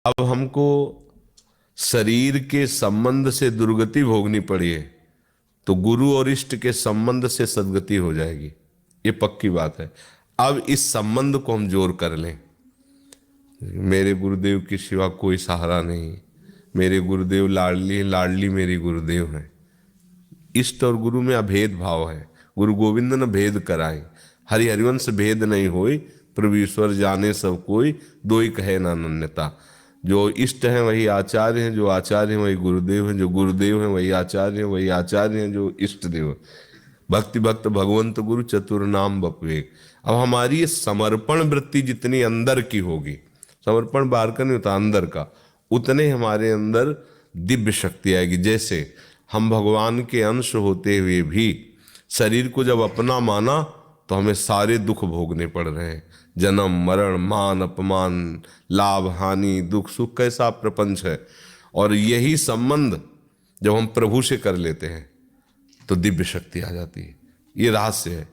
अब हमको शरीर के संबंध से दुर्गति भोगनी पड़ी है, तो गुरु और इष्ट के संबंध से सद्गति हो जाएगी, ये पक्की बात है। अब इस संबंध को हम जोर कर लें। मेरे गुरुदेव के सिवा कोई सहारा नहीं, मेरे गुरुदेव लाडली लाडली मेरी गुरुदेव है। इष्ट और गुरु में अभेद भाव है। गुरु गोविंद ने भेद कराए, हरि हरिवंश भेद नहीं होई, प्रभु ईश्वर जाने सब कोई, दो ही कहे ना अन्यता। जो इष्ट हैं वही आचार्य हैं, जो आचार्य हैं वही गुरुदेव हैं, जो गुरुदेव हैं वही आचार्य हैं, वही आचार्य हैं जो इष्ट देव। भक्ति भक्त भगवंत गुरु चतुर नाम बपवेग। अब हमारी ये समर्पण वृत्ति जितनी अंदर की होगी, समर्पण बाहर का नहीं होता, अंदर का, उतने हमारे अंदर दिव्य शक्ति आएगी। जैसे हम भगवान के अंश होते हुए भी शरीर को जब अपना माना तो हमें सारे दुख भोगने पड़ रहे हैं। जन्म मरण, मान अपमान, लाभ हानि, दुख सुख, कैसा प्रपंच है। और यही संबंध जब हम प्रभु से कर लेते हैं तो दिव्य शक्ति आ जाती है। ये रहस्य है।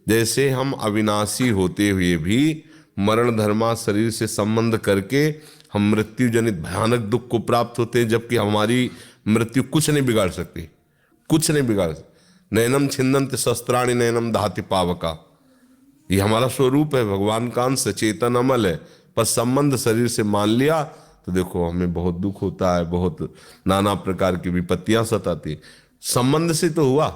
जैसे हम अविनाशी होते हुए भी मरण धर्मा शरीर से संबंध करके हम मृत्यु जनित भयानक दुख को प्राप्त होते हैं, जबकि हमारी मृत्यु कुछ नहीं बिगाड़ सकती, कुछ नहीं बिगाड़ सकती। नैनम छिन्दन्ति शस्त्राणि नैनम दहति पावका, ये हमारा स्वरूप है, भगवान का अंश चेतन अमल है। पर संबंध शरीर से मान लिया तो देखो हमें बहुत दुख होता है, बहुत नाना प्रकार की विपत्तियां सताती। संबंध से तो हुआ,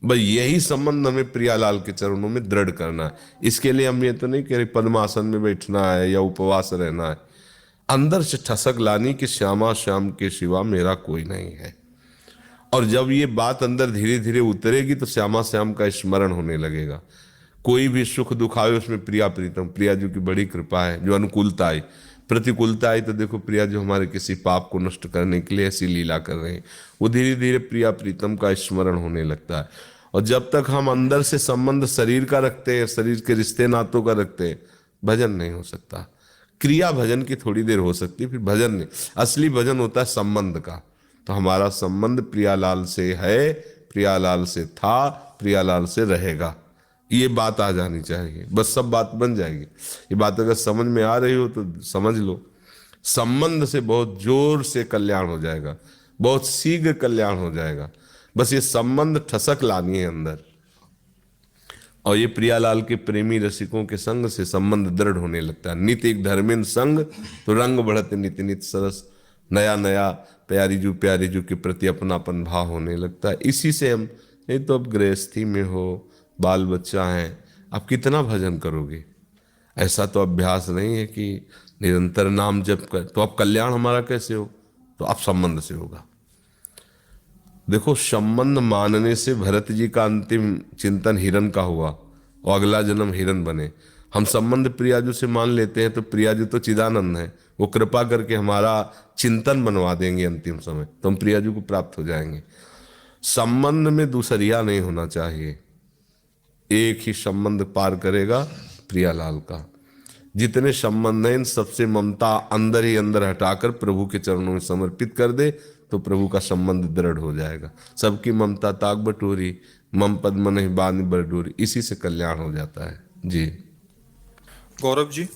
बस यही संबंध हमें प्रियालाल के चरणों में दृढ़ करना है। इसके लिए हम ये तो नहीं कह रहे पद्मासन में बैठना है या उपवास रहना है, अंदर से ठसक लानी कि श्यामा श्याम के सिवा मेरा कोई नहीं है। और जब ये बात अंदर धीरे धीरे उतरेगी तो श्यामा श्याम का स्मरण होने लगेगा। कोई भी सुख दुख आए उसमें प्रिया प्रीतम, प्रिया जी की बड़ी कृपा है। जो अनुकूलता आई, प्रतिकूलता आई तो देखो प्रिया जो हमारे किसी पाप को नष्ट करने के लिए ऐसी लीला कर रहे हैं, वो धीरे धीरे प्रिया प्रीतम का स्मरण होने लगता है। और जब तक हम अंदर से संबंध शरीर का रखते हैं, शरीर के रिश्ते नातों का रखते हैं, भजन नहीं हो सकता। क्रिया भजन की थोड़ी देर हो सकती है, फिर भजन नहीं। असली भजन होता है संबंध का। तो हमारा संबंध प्रियालाल से है, प्रियालाल से था, प्रियालाल से रहेगा। ये बात आ जानी चाहिए, बस सब बात बन जाएगी। ये बात अगर समझ में आ रही हो तो समझ लो, संबंध से बहुत जोर से कल्याण हो जाएगा, बहुत शीघ्र कल्याण हो जाएगा। बस ये संबंध ठसक लानी है अंदर। और ये प्रियालाल के प्रेमी रसिकों के संग से संबंध दृढ़ होने लगता है। नित एक धर्मेन संग तो रंग बढ़त नित नित सरस, नया नया प्यारी जू के प्रति अपनापन भाव होने लगता है। इसी से हम, नहीं तो अब गृहस्थी में हो, बाल बच्चा है, आप कितना भजन करोगे? ऐसा तो अभ्यास नहीं है कि निरंतर नाम जप कर, तो अब कल्याण हमारा कैसे हो? तो आप संबंध से होगा। देखो संबंध मानने से भरत जी का अंतिम चिंतन हिरण का हुआ और अगला जन्म हिरण बने। हम संबंध प्रियाजू से मान लेते हैं तो प्रियाजू तो चिदानंद है, वो कृपा करके हमारा चिंतन बनवा देंगे अंतिम समय, तो हम प्रियाजू को प्राप्त हो जाएंगे। संबंध में दूसरिया नहीं होना चाहिए, एक ही संबंध पार करेगा प्रियालाल का। जितने संबंध हैं इन सबसे ममता अंदर ही अंदर हटाकर प्रभु के चरणों में समर्पित कर दे तो प्रभु का संबंध दृढ़ हो जाएगा। सबकी ममता ताक बटोरी, मम पद मन बांध बरडोरी, इसी से कल्याण हो जाता है। जी गौरव जी,